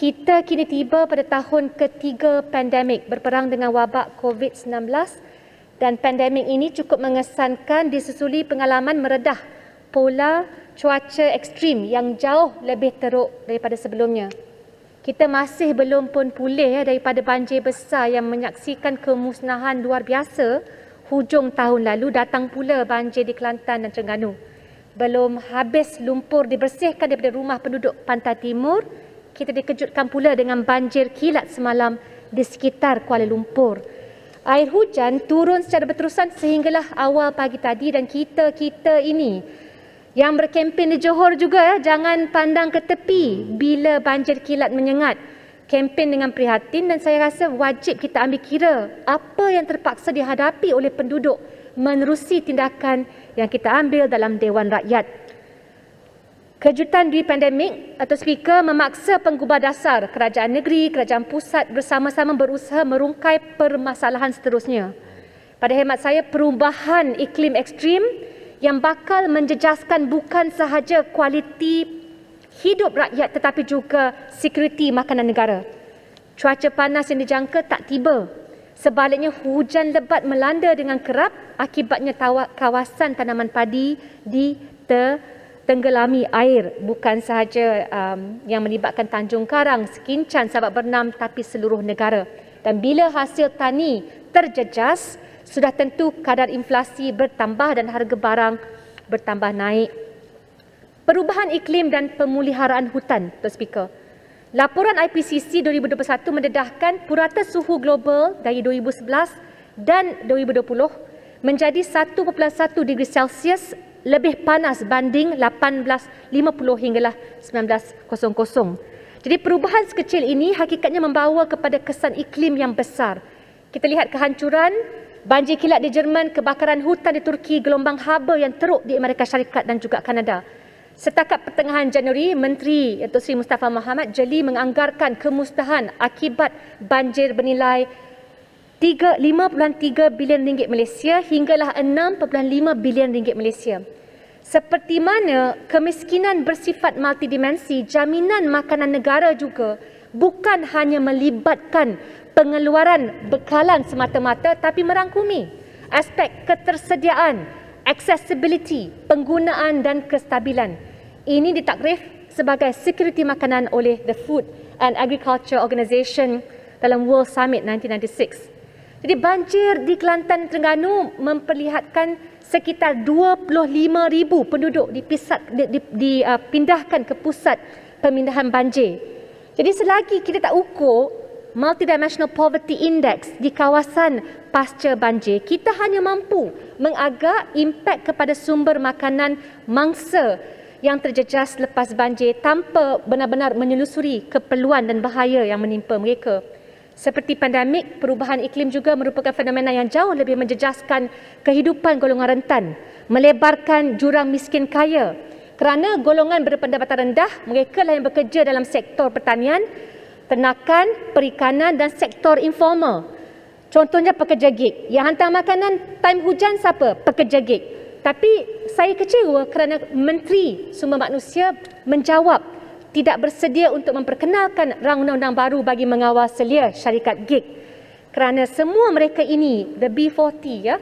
kita kini tiba pada tahun ketiga pandemik berperang dengan wabak COVID-19 dan pandemik ini cukup mengesankan disusuli pengalaman meredah pola cuaca ekstrim yang jauh lebih teruk daripada sebelumnya. Kita masih belum pun pulih daripada banjir besar yang menyaksikan kemusnahan luar biasa hujung tahun lalu. Datang pula banjir di Kelantan dan Terengganu. Belum habis lumpur dibersihkan daripada rumah penduduk Pantai Timur, kita dikejutkan pula dengan banjir kilat semalam di sekitar Kuala Lumpur. Air hujan turun secara berterusan sehinggalah awal pagi tadi dan kita ini yang berkempen di Johor juga jangan pandang ke tepi bila banjir kilat menyengat. Kempen dengan prihatin dan saya rasa wajib kita ambil kira apa yang terpaksa dihadapi oleh penduduk menerusi tindakan yang kita ambil dalam Dewan Rakyat. Kejutan di pandemik atau speaker memaksa penggubah dasar kerajaan negeri, kerajaan pusat bersama-sama berusaha merungkai permasalahan seterusnya. Pada hemat saya, perubahan iklim ekstrim yang bakal menjejaskan bukan sahaja kualiti hidup rakyat tetapi juga sekuriti makanan negara. Cuaca panas yang dijangka tak tiba. Sebaliknya hujan lebat melanda dengan kerap, akibatnya kawasan tanaman padi tenggelami air. Bukan sahaja yang melibatkan Tanjung Karang, Sekincan, Sabak Bernam tapi seluruh negara. Dan bila hasil tani terjejas, sudah tentu kadar inflasi bertambah dan harga barang bertambah naik. Perubahan iklim dan pemeliharaan hutan, Tuan Speaker. Laporan IPCC 2021 mendedahkan purata suhu global dari 2011 dan 2020 menjadi 1.1 degree Celsius lebih panas banding 1850 hinggalah 1900. Jadi perubahan sekecil ini hakikatnya membawa kepada kesan iklim yang besar. Kita lihat kehancuran, banjir kilat di Jerman, kebakaran hutan di Turki, gelombang haba yang teruk di Amerika Syarikat dan juga Kanada. Setakat pertengahan Januari, Menteri Datuk Seri Mustafa Mohamed jeli menganggarkan kemusnahan akibat banjir bernilai 5.3 bilion ringgit Malaysia hinggalah 6.5 bilion ringgit Malaysia. Seperti mana kemiskinan bersifat multidimensi, jaminan makanan negara juga bukan hanya melibatkan pengeluaran bekalan semata-mata tapi merangkumi aspek ketersediaan, accessibility, penggunaan dan kestabilan. Ini ditakrif sebagai sekuriti makanan oleh the Food and Agriculture Organisation dalam World Summit 1996. Jadi banjir di Kelantan Terengganu memperlihatkan sekitar 25,000 penduduk dipindahkan ke pusat pemindahan banjir. Jadi selagi kita tak ukur Multidimensional Poverty Index di kawasan pasca banjir, kita hanya mampu mengagak impak kepada sumber makanan mangsa yang terjejas lepas banjir tanpa benar-benar menyelusuri keperluan dan bahaya yang menimpa mereka. Seperti pandemik, perubahan iklim juga merupakan fenomena yang jauh lebih menjejaskan kehidupan golongan rentan, melebarkan jurang miskin kaya. Kerana golongan berpendapatan rendah, mereka lah yang bekerja dalam sektor pertanian, ternakan, perikanan dan sektor informal. Contohnya pekerja gig. Yang hantar makanan time hujan siapa? Pekerja gig. Tapi saya kecewa kerana Menteri Sumber Manusia menjawab tidak bersedia untuk memperkenalkan rang undang-undang baru bagi mengawal selia syarikat gig. Kerana semua mereka ini, the B40,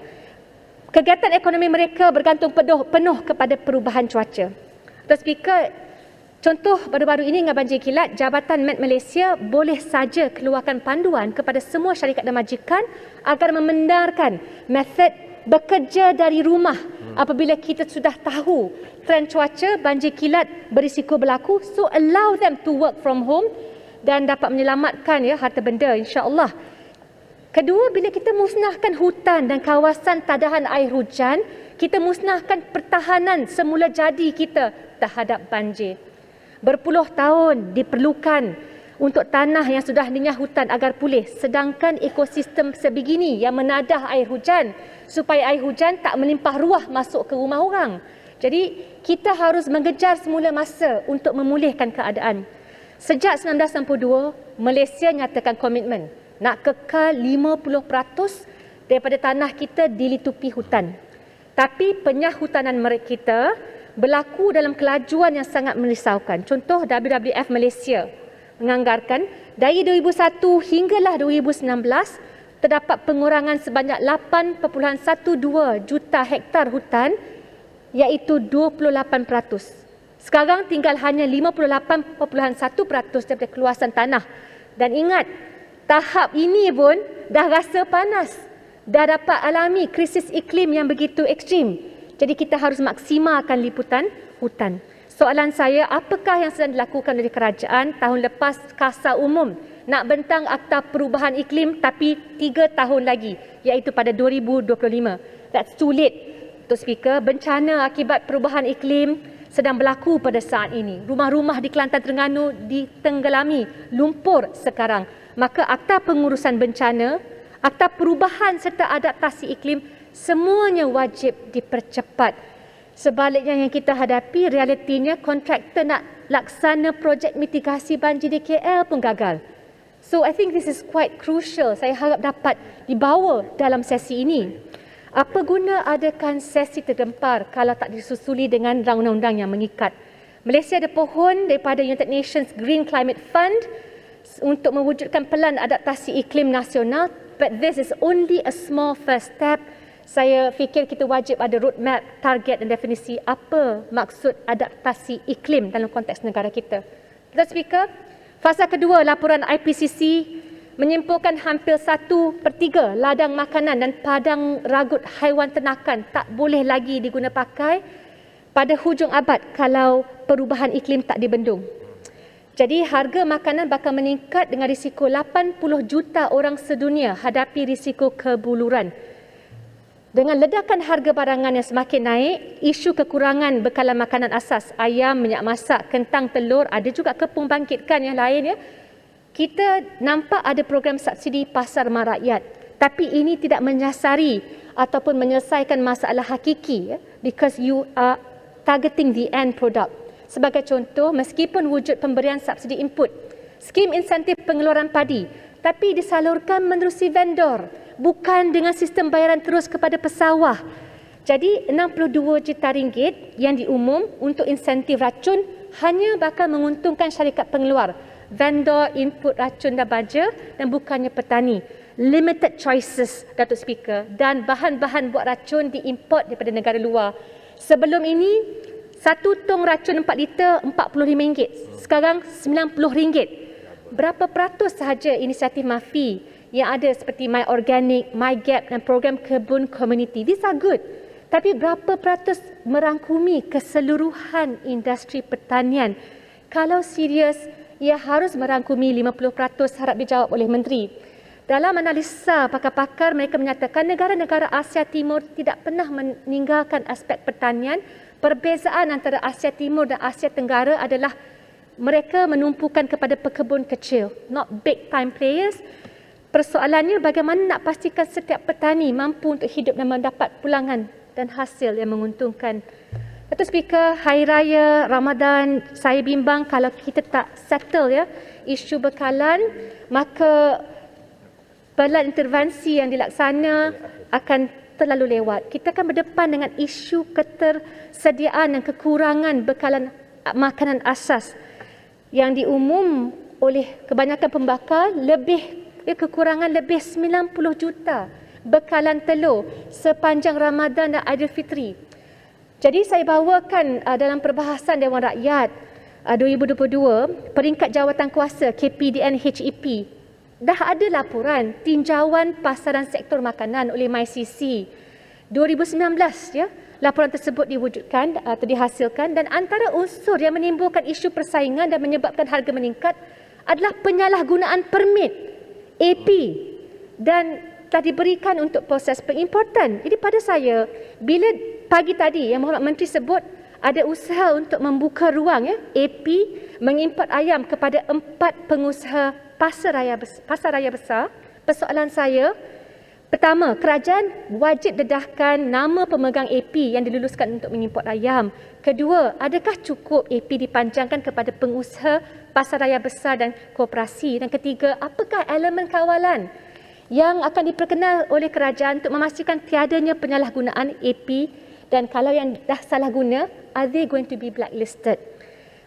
kegiatan ekonomi mereka bergantung penuh kepada perubahan cuaca. Tuan Speaker, contoh baru-baru ini dengan banjir kilat, Jabatan Met Malaysia boleh saja keluarkan panduan kepada semua syarikat dan majikan agar membenarkan metod bekerja dari rumah apabila kita sudah tahu trend cuaca, banjir kilat berisiko berlaku. So allow them to work from home dan dapat menyelamatkan harta benda insya-Allah. Kedua, bila kita musnahkan hutan dan kawasan tadahan air hujan, kita musnahkan pertahanan semula jadi kita terhadap banjir. Berpuluh tahun diperlukan untuk tanah yang sudah dinyah hutan agar pulih, sedangkan ekosistem sebegini yang menadah air hujan supaya air hujan tak melimpah ruah masuk ke rumah orang. Jadi kita harus mengejar semula masa untuk memulihkan keadaan. Sejak 1962, Malaysia nyatakan komitmen nak kekal 50% daripada tanah kita dilitupi hutan. Tapi penyahutanan mereka kita berlaku dalam kelajuan yang sangat merisaukan. Contoh WWF Malaysia menganggarkan dari 2001 hinggalah 2019 terdapat pengurangan sebanyak 8.12 juta hektar hutan, iaitu 28%. Sekarang tinggal hanya 58.1% daripada keluasan tanah. Dan ingat, tahap ini pun dah rasa panas. Dah dapat alami krisis iklim yang begitu ekstrim. Jadi kita harus maksimalkan liputan hutan. Soalan saya, apakah yang sedang dilakukan oleh kerajaan tahun lepas Kasar Umum nak bentang Akta Perubahan Iklim tapi 3 tahun lagi, iaitu pada 2025. That's too late. Tuan Speaker, bencana akibat perubahan iklim sedang berlaku pada saat ini. Rumah-rumah di Kelantan Terengganu ditenggelami lumpur sekarang. Maka Akta Pengurusan Bencana, Akta Perubahan serta Adaptasi Iklim semuanya wajib dipercepat. Sebaliknya yang kita hadapi, realitinya kontraktor nak laksana projek mitigasi banjir di KL pun gagal. So I think this is quite crucial. Saya harap dapat dibawa dalam sesi ini. Apa guna adakan sesi tergempar kalau tak disusuli dengan undang-undang yang mengikat? Malaysia ada pohon daripada United Nations Green Climate Fund untuk mewujudkan pelan adaptasi iklim nasional, but this is only a small first step. Saya fikir kita wajib ada roadmap, target dan definisi apa maksud adaptasi iklim dalam konteks negara kita. Tuan Speaker, fasa kedua laporan IPCC menyimpulkan hampir 1/3 ladang makanan dan padang ragut haiwan ternakan tak boleh lagi diguna pakai pada hujung abad kalau perubahan iklim tak dibendung. Jadi harga makanan bakal meningkat dengan risiko 80 juta orang sedunia hadapi risiko kebuluran. Dengan ledakan harga barangan yang semakin naik, isu kekurangan bekalan makanan asas, ayam, minyak masak, kentang, telur, ada juga kepung bangkitkan yang lain ya. Kita nampak ada program subsidi pasar rumah rakyat, tapi ini tidak menyasari ataupun menyelesaikan masalah hakiki ya, because you are targeting the end product. Sebagai contoh, meskipun wujud pemberian subsidi input, skim insentif pengeluaran padi, tapi disalurkan menerusi vendor, bukan dengan sistem bayaran terus kepada pesawah. Jadi 62 juta ringgit yang diumum untuk insentif racun hanya bakal menguntungkan syarikat pengeluar, vendor input racun dan baja dan bukannya petani. Limited choices, Datuk Speaker, dan bahan-bahan buat racun diimport daripada negara luar. Sebelum ini, satu tong racun 4 liter RM45. Sekarang RM90. Berapa peratus sahaja inisiatif MAFI yang ada seperti My Organic, My Gap dan program kebun community. These are good. Tapi berapa peratus merangkumi keseluruhan industri pertanian? Kalau serius, ia harus merangkumi 50%, harap dijawab oleh Menteri. Dalam analisa pakar-pakar, mereka menyatakan negara-negara Asia Timur tidak pernah meninggalkan aspek pertanian. Perbezaan antara Asia Timur dan Asia Tenggara adalah mereka menumpukan kepada pekebun kecil, not big time players. Persoalannya bagaimana nak pastikan setiap petani mampu untuk hidup dan mendapat pulangan dan hasil yang menguntungkan. Datuk Speaker, Hari Raya Ramadan, saya bimbang kalau kita tak settle ya isu bekalan, maka pelan intervensi yang dilaksana akan terlalu lewat. Kita akan berdepan dengan isu ketersediaan dan kekurangan bekalan makanan asas yang diumum oleh kebanyakan pembakar, kekurangan lebih 90 juta bekalan telur sepanjang Ramadan dan Aidilfitri. Jadi saya bawakan dalam perbahasan Dewan Rakyat 2022, peringkat jawatan kuasa KPDN HEP, dah ada laporan tinjauan pasaran sektor makanan oleh MyCC 2019 ya. Laporan tersebut diwujudkan atau dihasilkan dan antara unsur yang menimbulkan isu persaingan dan menyebabkan harga meningkat adalah penyalahgunaan permit AP dan telah diberikan untuk proses pengimportan. Jadi pada saya, bila pagi tadi yang Mohd Menteri sebut ada usaha untuk membuka ruang ya, AP mengimport ayam kepada 4 pengusaha pasar raya besar, persoalan saya, pertama, kerajaan wajib dedahkan nama pemegang AP yang diluluskan untuk mengimport ayam. Kedua, adakah cukup AP dipanjangkan kepada pengusaha pasar raya besar dan koperasi? Dan ketiga, apakah elemen kawalan yang akan diperkenal oleh kerajaan untuk memastikan tiadanya penyalahgunaan AP dan kalau yang dah salah guna, are they going to be blacklisted?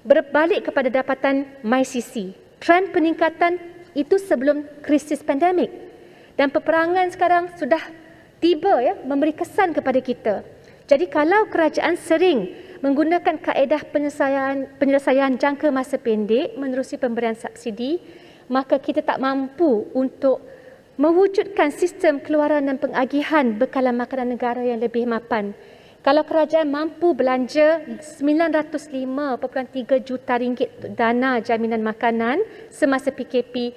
Berbalik kepada dapatan MyCC, Trend peningkatan itu sebelum krisis pandemik. Dan peperangan sekarang sudah tiba ya, memberi kesan kepada kita. Jadi kalau kerajaan sering menggunakan kaedah penyelesaian jangka masa pendek menerusi pemberian subsidi, maka kita tak mampu untuk mewujudkan sistem keluaran dan pengagihan bekalan makanan negara yang lebih mapan. Kalau kerajaan mampu belanja 905.3 juta ringgit untuk dana jaminan makanan semasa PKP,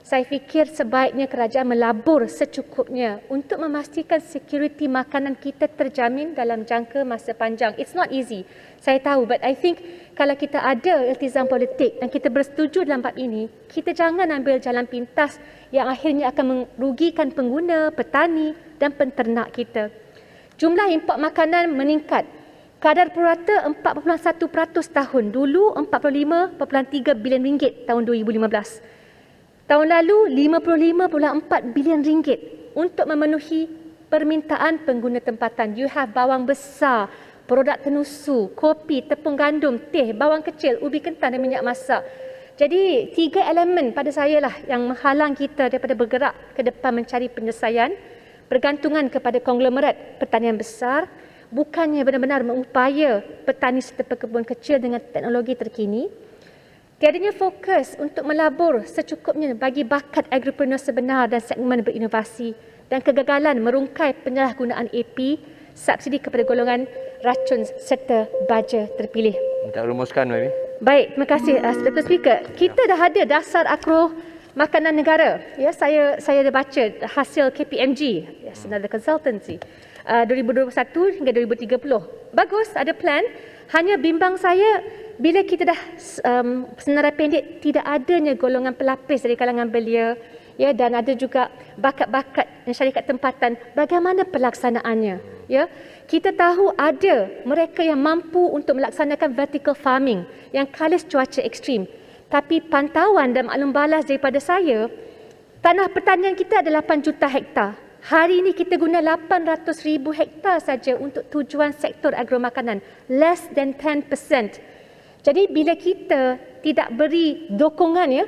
saya fikir sebaiknya kerajaan melabur secukupnya untuk memastikan sekuriti makanan kita terjamin dalam jangka masa panjang. It's not easy, saya tahu, but I think kalau kita ada iltizam politik dan kita bersetuju dalam bab ini, kita jangan ambil jalan pintas yang akhirnya akan merugikan pengguna, petani dan penternak kita. Jumlah import makanan meningkat. Kadar purata 4.1% tahun. Dulu 45.3 bilion ringgit tahun 2015. Tahun lalu 55.4 bilion ringgit untuk memenuhi permintaan pengguna tempatan. You have bawang besar, produk tenusu, kopi, tepung gandum, teh, bawang kecil, ubi kentan dan minyak masak. Jadi 3 elemen pada saya lah yang menghalang kita daripada bergerak ke depan mencari penyelesaian. Bergantungan kepada konglomerat pertanian besar, bukannya benar-benar mengupaya petani serta pekebun kecil dengan teknologi terkini. Tiadanya fokus untuk melabur secukupnya bagi bakat agripreneur sebenar dan segmen berinovasi, dan kegagalan merungkai penyalahgunaan AP, subsidi kepada golongan racun serta baja terpilih. Minta rumuskan, Mami. Baik, terima kasih Dr. Speaker. Kita dah ada dasar akro makanan negara. Ya, saya dah baca hasil KPMG, yes, another consultancy, 2021 hingga 2030. Bagus, ada plan. Hanya bimbang saya bila kita dah senarai pendek tidak adanya golongan pelapis dari kalangan belia, ya, dan ada juga bakat-bakat syarikat tempatan, bagaimana pelaksanaannya, ya. Kita tahu ada mereka yang mampu untuk melaksanakan vertical farming yang kalis cuaca ekstrim. Tapi pantauan dan maklum balas daripada saya, tanah pertanian kita ada 8 juta hektar. Hari ini kita guna 800,000 hektar saja untuk tujuan sektor agromakanan. Less than 10%. Jadi bila kita tidak beri dokongan, ya,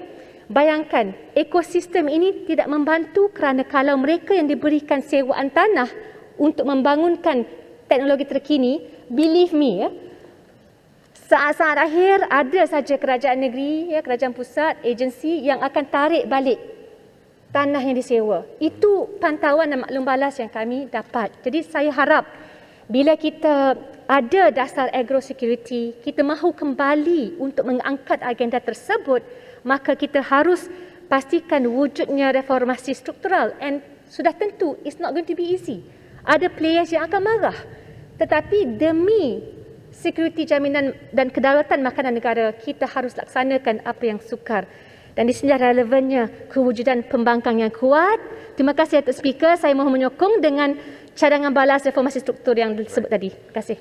bayangkan ekosistem ini tidak membantu kerana kalau mereka yang diberikan sewaan tanah untuk membangunkan teknologi terkini, believe me, ya, saat-saat akhir ada saja kerajaan negeri, ya, kerajaan pusat, agensi yang akan tarik balik tanah yang disewa. Itu pantauan dan maklum balas yang kami dapat. Jadi saya harap bila kita ada dasar agrosecurity, kita mahu kembali untuk mengangkat agenda tersebut, maka kita harus pastikan wujudnya reformasi struktural, and sudah tentu it's not going to be easy. Ada players yang akan marah. Tetapi demi security jaminan dan kedaulatan makanan negara, kita harus laksanakan apa yang sukar. Dan di sini relevannya kewujudan pembangkang yang kuat. Terima kasih Datuk Speaker, saya mohon menyokong dengan cadangan balas reformasi struktur yang disebut tadi. Terima kasih.